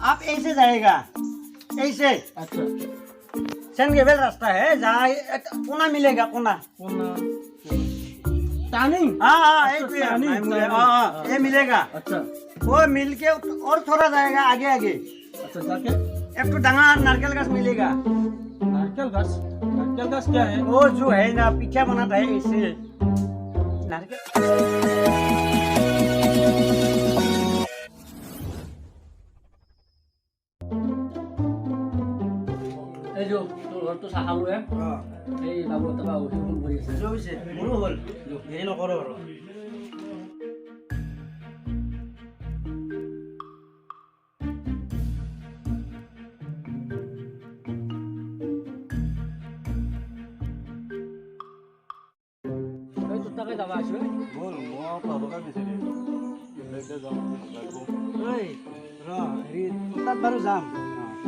आप ऐसे जाएगा ऐसे अच्छा सेंट गेबेल रास्ता है जहाँ कोना मिलेगा कोना टर्निंग हाँ अच्छा, turning, हाँ ये मिलेगा अच्छा वो मिल के और थोड़ा जाएगा आगे आगे अच्छा जाके एक तो डंगा नारकेल गाछ मिलेगा नारकेल गाछ क्या है वो जो है ना पीछा बनाता है ऐसे नारकेल এই যে তোর ঘর তো সাহালো এই বাবু তো বাবু ফোন কৰি আছে হৈছে মোৰো হ'ল হেৰি নকৰো আৰু এই তোৰ টাকা যাবা আছে বল মই পাবকা বিচাৰি এতিয়া যাম ঐ ৰ হেৰি তাত বাৰু যাম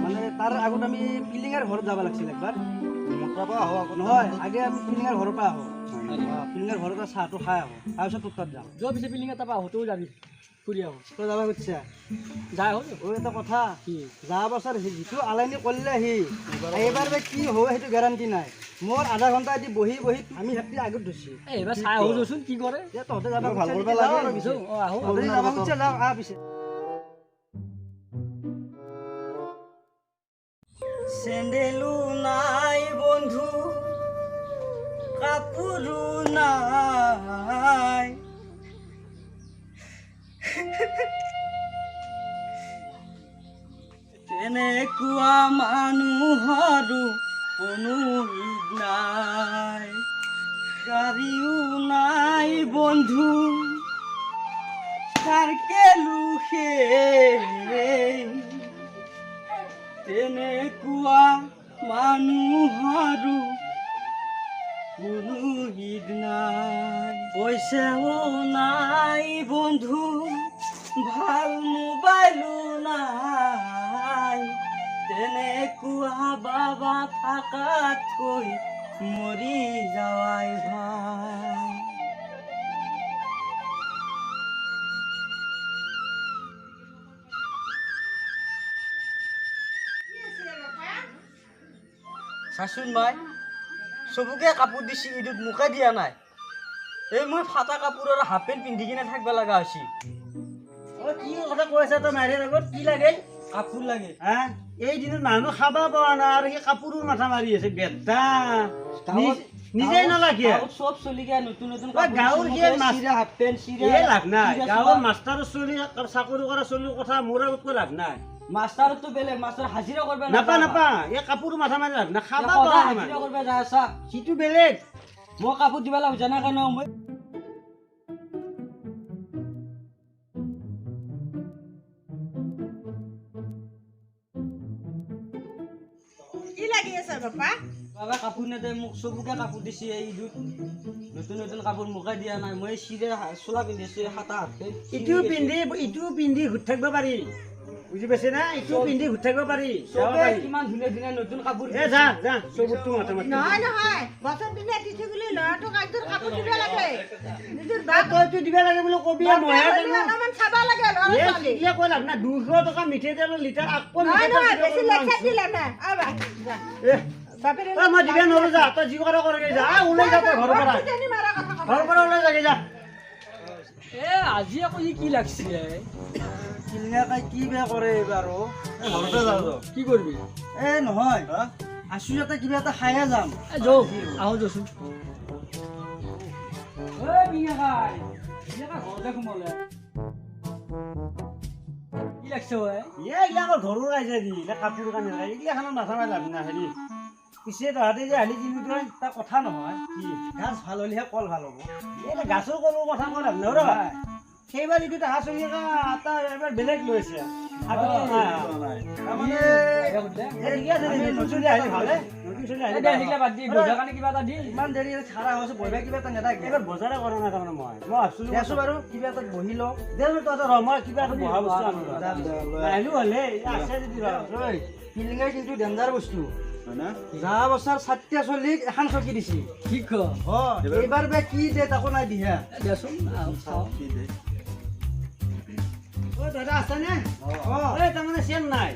মানে তাৰ আগত আমি পিলিঙাৰ ঘৰত যাব লাগিছিল একবাৰ মটৰ পৰা আহোঁ আকৌ নহয় আগে আমি পিলিঙাৰ ঘৰৰ পৰা আহোঁ পিলিঙাৰ ঘৰৰ পৰা চাহটো খাই আহোঁ তাৰপিছত তোৰ তাত যাম যোৱা পিছে পিলিঙা তাৰপৰা আহোঁতেও যাবি ফুৰি আহোঁ তই যাব খুজিছা যাই হ'ল ঐ এটা কথা কি যোৱা বছৰ যিটো আলাইনি কৰিলে এইবাৰ বা কি হয় সেইটো গেৰাণ্টি নাই মোৰ আধা ঘণ্টা দি বহি বহি আমি হেপি আগত ধৰিছোঁ এই এইবাৰ চাই আহোঁ দেচোন কি কৰে তহঁতে যাব ভাল কৰিব লাগে আহোঁ তহঁতে যাব খুজিছা যাওঁ আহ পিছে চেন্দেলো নাই বন্ধু কাপোৰো নাই তেনেকুৱা মানুহৰো কোনো ঈদ নাই গাড়ীও নাই বন্ধু চাৰকেলো সেই তেনেকুৱা মানুহৰো কোনো ঈদ নাই পইচাও নাই বন্ধু ভাল মোবাইলো নাই তেনেকুৱা বাবা থাকাতকৈ মৰি যাৱাই ভাল চাচোন মাই চবকে কাপোৰ দিছি ঈদত মোকে দিয়া নাই এই মই ফাটা কাপোৰ আৰু হাফ পেণ্ট পিন্ধি কিনে থাকিব লগা হৈছে কি কথা কৈ আছা তই মাইৰে লগত কি লাগে কাপোৰ লাগে হা এই দিনত মানুহ খাব পৰা নাই আৰু সেই কাপোৰৰ মাথা মাৰি আছে বেটা নিজেই নালাগে চব চলিকে নতুন নতুন গাঁৱৰ হাফ পেণ্ট লাভ নাই গাঁৱৰ মাষ্টাৰৰ চলি চাকৰি কৰা চলিৰ কথা মোৰ আগত লাভ নাই মাষ্টাৰটো বেলেগ মাষ্টাৰ হাজিৰা কৰিব নাপা নাপা এই কাপোৰ মাথা মাৰি লাভ নাই খাবা পৰা হাজিৰা কৰিব যায় আছা সিটো বেলেগ মই কাপোৰ দিব লাগিব জানা কাৰণে মই কি লাগি আছে বাবা বাবা কাপোৰ নেদে মোক চবকে কাপোৰ দিছে এই ঈদত নতুন নতুন কাপোৰ মোকে দিয়া নাই মই চিৰে চোলা পিন্ধিছো হাতা হাতে ইটো পিন্ধি ঘূৰি থাকিব পাৰি বুজি পাইছে না ইটো পিন্ধি ঘূৰি থাকিব পাৰি কিমান ধুনীয়া ধুনীয়া নতুন কাপোৰ যা যা চবতো মাথা মাৰি নহয় নহয় বছৰ দিনে দিছে বুলি ল'ৰাটোক একযোৰ কাপোৰ দিব লাগে নিজৰ তইতো দিব লাগে বুলি কবি মই অলপমান চাব লাগে ল'ৰা ছোৱালী কৈ লাভ নাই 200 টকা মিঠাই তেলৰ লিটাৰ আকৌ নহয় নহয় বেছি লেকচাৰ দিলে না আবা যা বাপেৰে মই দিব নোৱাৰো যা তই যি কৰা কৰে যা ওলাই যা তই ঘৰৰ পৰা জানি মাৰা কথা ঘৰৰ পৰা ওলাই যাগে যা এ আজি আকৌ ই কি লাগছে কিলঙাকাই কি বেয়া কৰে এইবাৰ ঘৰতে যাওঁ কি কৰিবি এ নহয় আছো ইয়াতে কিবা এটা খায়ে যাম এ যাওঁ আহোঁ যাচোন ঘৰতে সোমালে কি লাগছে এইগিলা আমাৰ ঘৰৰ ৰাইজে দি কাপোৰ কানি এইগিলাখনত মাথা মাৰি লাভ নাই হেৰি পিছে তহঁতে যে হালি যিটো তাৰ কথা নহয় কি গাছ ভাল হ'লেহে কল ভাল হ'ব এই গাছৰ কলৰ কথা মই লাভ নহয় সেইবাৰ এইটো তাহা চলি এটা এবাৰ বেলেগ লৈছে ইমান দেৰি খাৰা হৈছে বহিবা কিবা এটা নেথাকে এবাৰ বজাৰে কৰা নাই তাৰমানে মই ভাবছিলো আছো বাৰু কিবা এটাত বহি লওঁ দে তহঁতৰ মই কিবা এটা বহা বস্তু আহিলো হ'লে আছে যদি পিলিঙাই কিন্তু ডেঞ্জাৰ বস্তু যোৱা বছৰ 60 চলিক এখন চকী দিছে কি ক এইবাৰ বে কি দে তাকো নাই দিহা দেচোন চাওঁ কি দে দাদা আছেনে তাৰমানে চেন নাই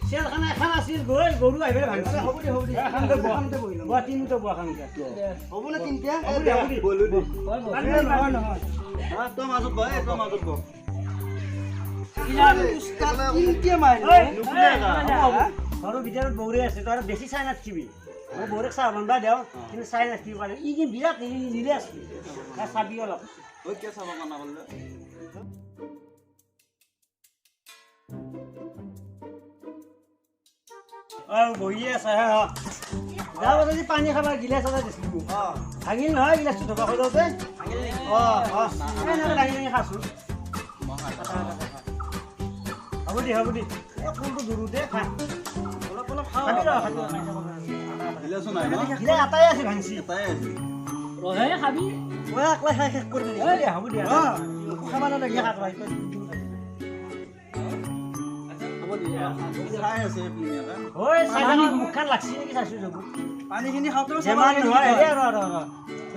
চেন খানা এখন আছিল গৈ গৰু আহিবলৈ ভাঙিছে হ'ব দে এখানতে বহা তিনিটা বহা খানকে হ'ব না তিনিটা বলো দে নহয় নহয় তই মাজত বহ তই মাজত বহ ঘৰৰ ভিতৰত বৌৰে আছে তই বেছি চাই নাথাকিবি মই বৌৰেক চাহ বনাবা দিওঁ কিন্তু চাই নাথাকিব পাৰে ই কি বিৰাট নিলে আছে চাবি অলপ ঐ কে চাব মানা কৰিলে বহিয়ে আছে যা যদি পানী খাবা গিলাচ এটা দিছিলো ভাঙিল নহয় গিলাচটো ধোবা খোলোতে ভাঙি খাইছো হ'ব দে কোনটো দূৰতে খা অলপ অলপ খাবি দিলেছো নাই ন গিলা এটাই আছে ভাঙিছি এটাই আছে ৰহে খাবি মই একলা খাই শেষ কৰি দিম হ'ব দিয়া খাবা নালাগে খাবা হ'ব দিয়া চাই আছে পিনিয়াকা ঐ চাই মুখখন লাগছি নেকি চাইছো যাব পানীখিনি খাওঁতে যেমান নহয়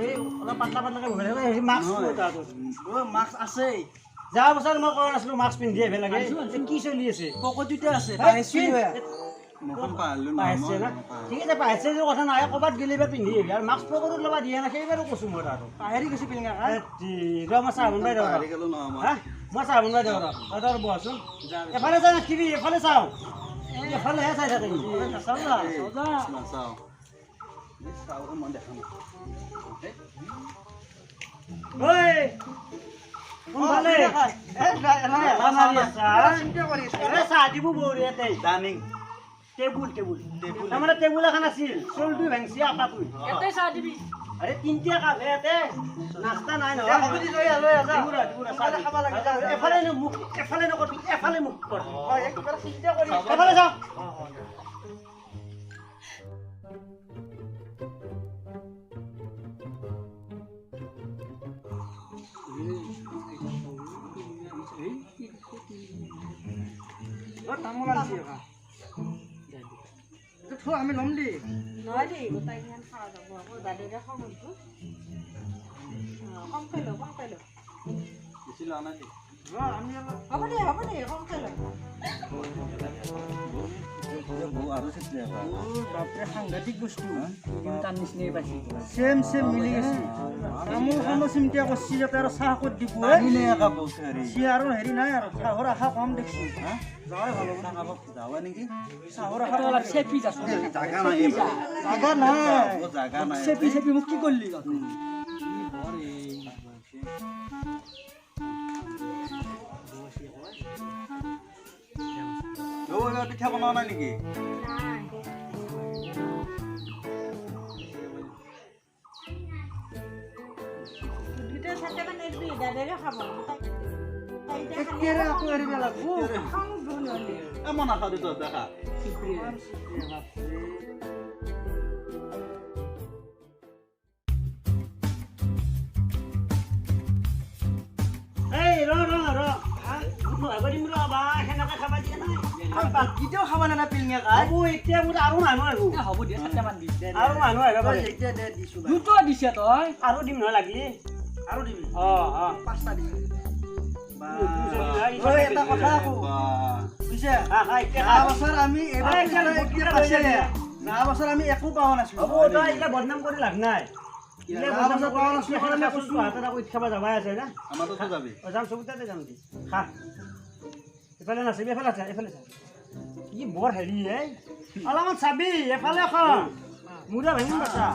এই অলপ পাতলা পাতলাকে বহাই হেৰি মাস্ক মাস্ক আছে যোৱা বছৰ মই কোৱা নাছিলো মাস্ক পিন্ধি আহিব লাগে কি চলি আছে পকতিতে আছে মুখন পাহৰিলো পাইছে না ঠিক আছে পাইছে যে কথা নাই ক'ৰবাত গেলি বা পিন্ধি আহিবি আৰু মাস্ক পকৰত ল'বা দিয়া না সেইবাৰো কৈছো মই আৰু পাহৰি গৈছে পিলিঙা মই চাহ বনাই দিওঁ পাহৰি গ'লো নহয় মই মই চাহ বনাই দিওঁ তই বহাচোন এফালে চাই নাথাকিবি এফালে চাওঁ এফালেহে চাই থাকে নাচাওঁ না নাচাওঁ চাওঁ মই দেখা নাই ঐ কোনফালে চাহ দিব বৌৰিয়াতে ডাইনিং টেবুল তাৰমানে টেবুল এখন আছিল চলটো ভাঙছি আপাটোই এতে চাহ দিবি আৰে তিনিটা কাপ ইয়াতে নাস্তা নাই নহয় এফালে মুখ এফালে নকৰবি এফালে মুখ কৰ এফালে যাওঁ তামোল আনছি আমি ল'ম দেই নহয় দেই গোটেইকেইখন খাৱা যাব আকৌ দাদাৰে সময়টো কমকৈ ল বেছি লোৱা নাই আমি হ'ব দে কমকৈ ল আৰু চিঠি বাপৰে সাংঘাতিক বস্তু তাৰ নিচিনাই পাইছি চেম মিলি গৈছে তামোলখনো চিন্তা কৰিছে যাতে আৰু চাহ ক'ত দিব সি আৰু হেৰি নাই আৰু চাহৰ আশা কম দেখিছো যাৱাই ভাল হ'ব যাৱা নেকি চাহৰ আশা অলপ চেপি যাচোন জাগা নাই জাগা নাই জাগা নাই চেপি মোক কি কৰিলি পিঠা বনোৱা নাই নেকি দুটা চাৰিটা মান এৰিবি দাদাৰে খাব আকৌ এৰিব লাগিব মই নাখাওঁ দে তই দেখা এই ৰ আগদিন ৰবা সেনেকে খাবা দিয়া নাই বাকীতেও খাবা নানা পিলঙে খাই এতিয়া বোলে আৰু মানুহ আহিব হ'ব দিয়া চাৰিটামান দি আৰু মানুহ আহিব দুটো দিছে তই আৰু দিম নহয় লাগিলে আৰু দিবি পাঁচটা দিবি এটা কথা আকৌ বুজিছে যোৱা বছৰ আমি একো পোৱা নাছিলো হ'ব তই এতিয়া বদনাম কৰি লাভ নাই খাব যাবাই আছে না আমাৰতো যাবি যাম চকুতাতে যাম দি খা এফালে নাচিবি এফালে চা ই বৰ হেৰি অলপমান চাবি এফালে এখন মুৰা ভাঙি পাছা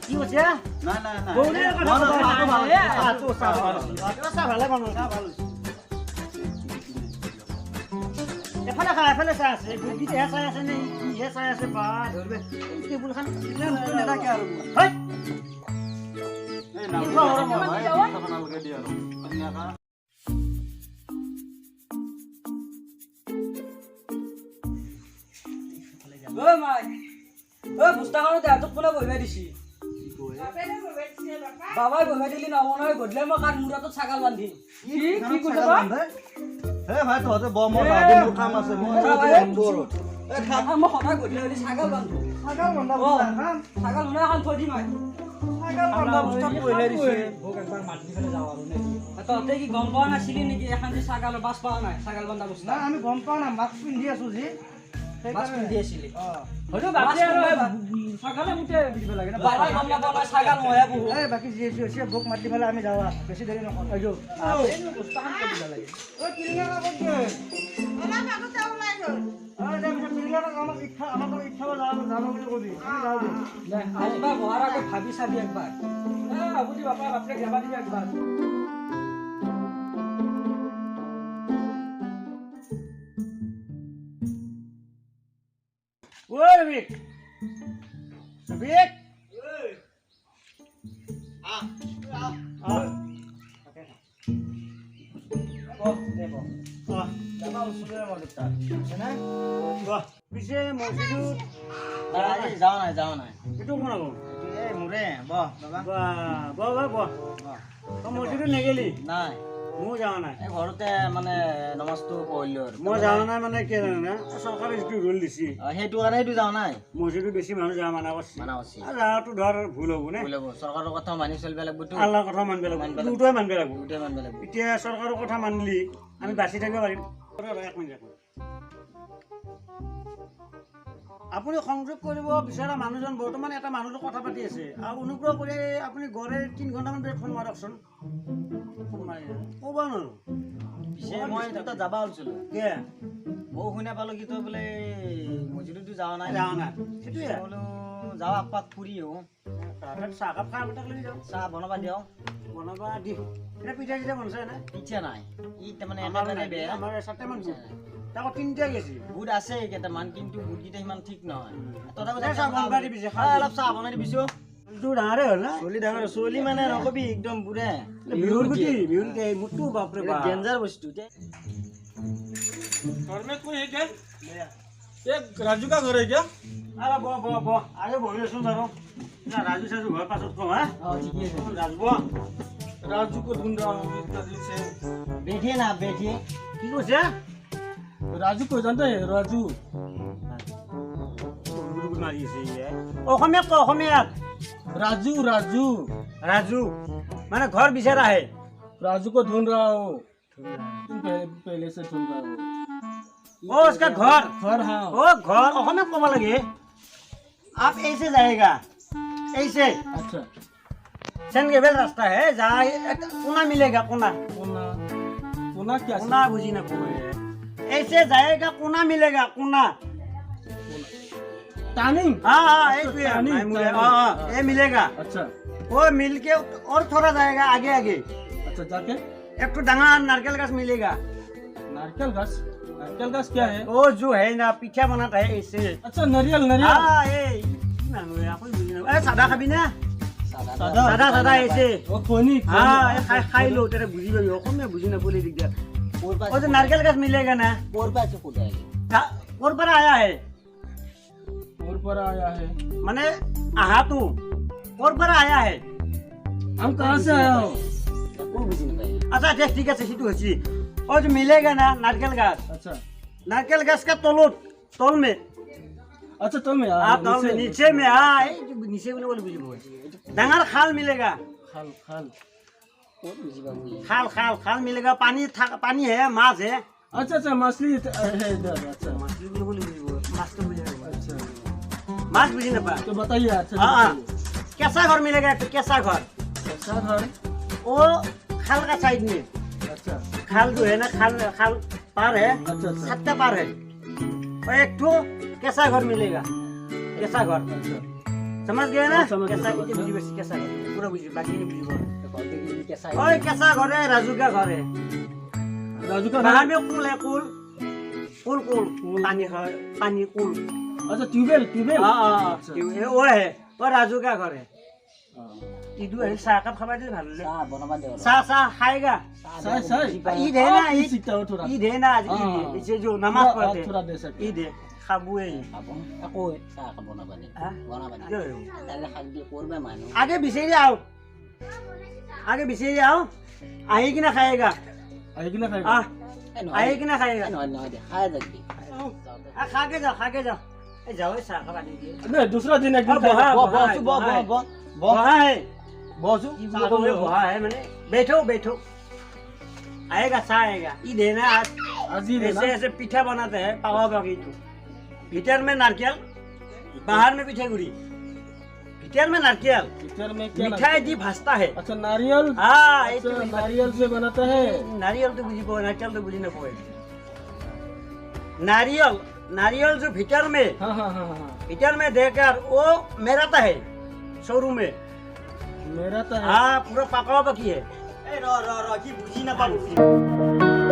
কি হৈছে নাই নাই নাই গৌৰীৰ কথা ভালে মানুহ এফালে খা এফালে চাই আছে গুটিহে চাই আছে নে কিহে চাই আছে বা ধৰিবে টেবুলখন নাথাকে আৰু লগে দিয়ে আৰু ধুনীয়াকৈ পুস্তাখনত দেহাটোক কোনে বহিবাই দিছি বাবাই বহিবাই দিলি নহব নহয় গধূলি মই কাৰ মূৰটোত ছাগাল বান্ধিম কি কৈছ ভাই তহঁতে বৰ মোৰ কাম আছে মই মই সদায় গধূলি ছাগাল বান্ধো ছাগাল বন্ধা এখন থৈ দিম তহঁতে কি গম পোৱা নাছিলি নেকি এখন যে ছাগালৰ বাছ পোৱা নাই ছাগাল বন্ধা বস্তা আমি গম পাওঁ না মাস্ক পিন্ধি আছো যি বাছ পিন্ধি আছিলি হয়তো বাকী আৰু ছাগালে মুঠে দিব লাগে না বাবাই গম নাপাওঁ মই ছাগাল মহে বহু এই বাকী যি হৈছে ভোক মাতি পেলাই আমি যাওঁ বেছি দেৰি নকৰোঁ অলপ আগতে ওলাই গ'ল। আজিবা বহাৰ আগত ভাবি চাবি একবাৰ বুজি বাপা বাপৰে যাবা দিবি একবাৰ পিছে মছজিদত যাওঁ নাই এইটো কোন আকৌ এই মোৰে বহ বাবা মছজিদত নেগেলি নাই ময়ো যোৱা নাই এই ঘৰতে মানে নমাজটো পঢ়িলোঁ আৰু মই যোৱা নাই মানে কি জানে চৰকাৰে যিটো ৰোল দিছে সেইটো কাৰণে সেইটো যাওঁ নাই মছজিদত বেছি মানুহ যোৱা মানা কৰিছে মানা হৈছি আৰু যোৱাটো ধৰ ভুল হ'ব নে চৰকাৰৰ কথা মানি চলিব লাগিবতো আল্লাহৰ কথা মানিব লাগিব দুটাই মানিব লাগিব গোটেই মানিব লাগিব এতিয়া চৰকাৰৰ কথা মানিলি আমি বাচি থাকিব পাৰিম এক মিনিট আপুনি সংযোগ কৰিব বিচৰা মানুহজন বৰ্তমান এটা মানুহৰ কথা পাতি আছে আৰু অনুগ্ৰহ কৰি আপুনি গড়ে 3 ঘণ্টামান পিছত ফোন মাৰকচোন ফোন মাৰি ক'ব নোৱাৰো পিছে মই তাতে যাব ওলছিলোঁ কিয় ময়ো শুনা পালোঁ কি তই বোলে মছজিদতো যোৱা নাই যাওঁ না সেইটোৱে বোলো যাওঁ আপাক ফুৰি আহোঁ চাহকাপ খাই আমাক লৈ যাওঁ চাহ বনাবা দিওঁ বনাবা দি এতিয়া পিঠা চিঠা বনাইছে নাই পিঠা নাই ই তাৰমানে আমাৰ একেবাৰে নাই, বেয়া আমাৰ 7টামান বুট তাকো 3টা গেছি বুট আছে কেইটামান কিন্তু বুটকেইটা সিমান ঠিক নহয় এই চাহ বনাবা দিবি যে, অলপ চাহ বনাই দিবিছোঁ তোৰ ডাঙৰে হ'ল না চলি ডাঙৰ চলি মানে নকবি একদম বুঢ়া বিহুৰ গুটি মোৰটো বাপৰে বাপ ডেঞ্জাৰ বস্তু घर में कोई है क्या ये राजू का घर है क्या আরে ব আগে বহি আছো বাৰু না ৰাজু চাজু ঘৰ পাছত কম হা ঠিকে আছে ৰাজু राजू को ढूंढ रहा हूँ इतना दिन से बैठिए ना आप बैठिए কি কৈছে राजू को जानते हैं राजू মাৰি আছে অসমীয়াত ক অসমীয়াত राजू राजू ৰাজু মানে ঘৰ বিচাৰ আহে राजू को ढूंढ रहा हूँ तुम पहले से ढूंढ रहा हूँ ओ उसका घर घर हाँ ओ घर অসমীয়াত ক'ব লাগে आप ऐसे जाएगा ऐसे अच्छा सेंगेबल रास्ता है जहाँ कोना मिलेगा कोना कोना कोना क्या कोना बुझी ना कोई ऐसे जाएगा कोना मिलेगा कोना टार्निंग हाँ एक टार्निंग, ये मिलेगा अच्छा वो मिल के और थोड़ा जाएगा आगे आगे अच्छा जाके एक तो डांगा नारकेल गाछ मिलेगा नारकेल घास क्या है वो जो है ना पीछा बनाता है ऐसे अच्छा नारियल नारियल हाँ ये सादा खाबी ना सादा सादा ऐसे वो कोनी हाँ ये खाई लो तेरे बुझी गई हो मैं बुझी ना बोली दिख गया वो जो नारकेल गाछ मिलेगा ना और पैसे कूद आएगी और पर आया है और पर आया है माने आहा तू और पर आया है हम कहाँ से आया हो वो बुझी नहीं पाएगी अच्छा ठीक है सीटू हसी और जो मिलेगा ना नारकेल गाछ अच्छा नारकेल गाछ का तोल में अच्छा तो मैं हाँ तोल में नीचे में हाँ नीचे में बोले बुझी डांगर खाल मिलेगा खाल खाल और बुझी बाबू खाल मिलेगा पानी है माछ है अच्छा अच्छा मछली है इधर अच्छा मछली बोले बुझी माछ तो बुझी अच्छा माछ बुझी ना पा तो बताइए अच्छा हाँ बताइए। कैसा घर मिलेगा एक कैसा घर कैसा घर वो खाल का साइड में अच्छा खाल जो है ना खाल पार है अच्छा अच्छा 7टा पार है और एक ठो कैसा घर मिलेगा कैसा घर अच्छा समझ गए ना समझ गए, कैसा समझ गए। बुझी बस कैसा घर पूरा बुझी बाकी नहीं बुझी कैसा ओए कैसा घर है राजू का घर है राजू का बाहर घर में कुल है कुल पानी कुल अच्छा ट्यूबवेल ट्यूबवेल हाँ अच्छा वो है वो राजू का घर है हाँ। इधु है साग का खबर दे भालो चाह बनवा दे सा खाएगा सही सही ईद है ना ईद सीखता हो थोड़ा ईद है ना आज हाँ। ईद इसे जो नमाज पढ़ते थोड़ा दे सकते ईद है खाबू है আকৌ চাহ বনাবা দে हाँ? বনাবা দে जो है। তাহলে শাক দিয়ে করবে মানুষ आगे बिसेरी आओ आही कि ना खाएगा आएगी ना खाएगा आ आही कि ना खाएगा নহয় নহয় দে খাই যাবি खा के जाओ ए जाओ साग का पानी दिए नहीं दूसरा दिन एक दिन बहा खाएगा। बहा है बसू वहाँ है मैंने बैठो बैठो आएगा सा आएगा ये देना आज आज ही देना। ऐसे ऐसे पीठा बनाते हैं पावा बाकी तो भीतर में नारियल बाहर में पिठागुड़ी भीतर में नारियल पिक्चर में क्या मिठाई दी भाजता है अच्छा नारियल हाँ अच्छा, नारियल से बनाता है नारियल तो बुझी पाओ नारियल तो बुझी ना पाओ नारियल नारियल जो भीतर में हाँ हाँ हाँ हाँ भीतर में देकर वो मेरा था है शोरूम में मेरा तो है हाँ पूरा पका बाकी है रो की बुझी ना पाओ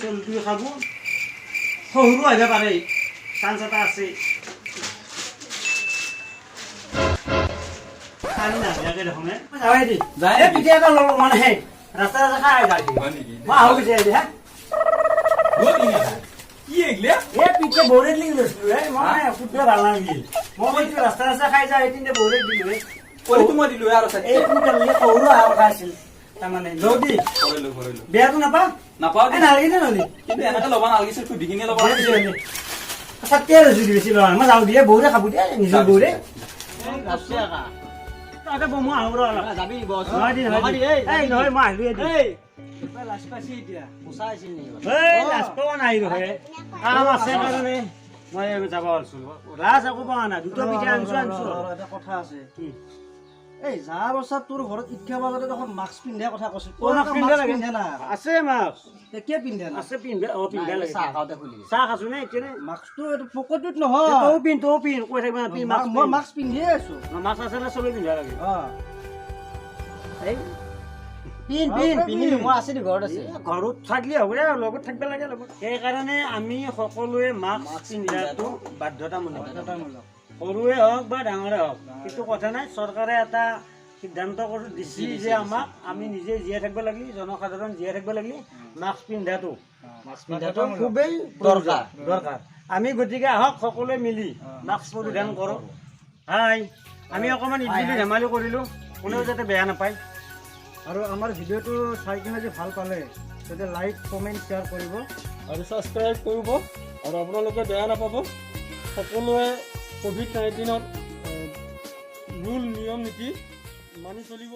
চলটোৱে খাব সৰু আহিব পাৰে চান্স এটা আছে কালি নাযাকে দেখোন যাবাই দি যায় এই পিঠা এটা ল'ব মানে হে ৰাস্তা ৰাস্তা খাই যায় মই আহো পিছে দি হা কি এগলে এই পিঠা বৌৰে লিং লৈছিলো হে মই ফুটে ভাল নালাগিল মই কৈছো ৰাস্তা ৰাস্তা খাই যায় এদিন বৌৰে দিলো হে কই তোমা দিলো আৰু সাথে এই পিঠালে সৰু আহ খাইছিল তাৰমানে যদি কৰিলো বেয়াটো নাপাওঁ নাপাও এই নালাগে নে নলি কিন্তু এনেকে লবা নালাগিছিল তুই বিকিনে লবা আচ্ছা তেল যদি বেছি লোৱা মই যাওঁ দিয়ে বৌৰে খাব দিয়ে নিজৰ বৌৰে তাতে মই আহো ৰ যাবি বস নহয় দি নহয় দি এই নহয় মই আহিলো এদিন এই লাজ পাইছি এতিয়া পোছা আছিল নি এই লাজ পোৱা নাই হে কাম আছে কাৰণে মই যাব আছো লাজ একো পোৱা নাই দুটা পিঠা আনিছো এটা কথা আছে কি এই যা বছৰ তোৰ ঘৰত ইচ্ছা বাজতে দেখোন মাস্ক পিন্ধা কথা কৈছিল তোৰ মাস্ক পিন্ধা লাগে? পিন্ধা না আছে মাছ কিয় পিন্ধা না আছে পিন্ধা পিন্ধা লাগে চাহ খাওঁতে খুলি চাহ খাইছো নে এতিয়া মাস্কটো এইটো পকেটত নহয় তও পিন্ধ কৈ থাকিবা পিন্ধ মাছ মই মাস্ক পিন্ধিয়ে আছো মাছ আছে নে চবেই পিন্ধা লাগে এই পিন্ধ মই আছে ঘৰত আছে ঘৰত থাকিলে হ'ব দে লগত থাকিব লাগে লগত সেইকাৰণে আমি সকলোৱে মাস্ক পিন্ধাটো বাধ্যতামূলক সৰুৱে হওক বা ডাঙৰে হওক সেইটো কথা নাই চৰকাৰে এটা সিদ্ধান্ত কৰি দিছে যে আমাক আমি নিজে জীয়াই থাকিব লাগিলে জনসাধাৰণ জীয়াই থাকিব লাগিলে মাস্ক পিন্ধাটো খুবেই দৰকাৰ আমি গতিকে আহক সকলোৱে মিলি মাস্ক পৰিধান কৰোঁ হাই আমি অকণমান ইদলি ধেমালি কৰিলোঁ কোনেও যাতে বেয়া নাপায় আৰু আমাৰ ভিডিঅ'টো চাই কিনে যে ভাল পালে তেতিয়া লাইক কমেণ্ট শ্বেয়াৰ কৰিব আৰু ছাবস্ক্ৰাইব কৰিব আৰু আপোনালোকে বেয়া নাপাব সকলোৱে কোভিড-19ত ৰুল নিয়ম নীতি মানি চলিব।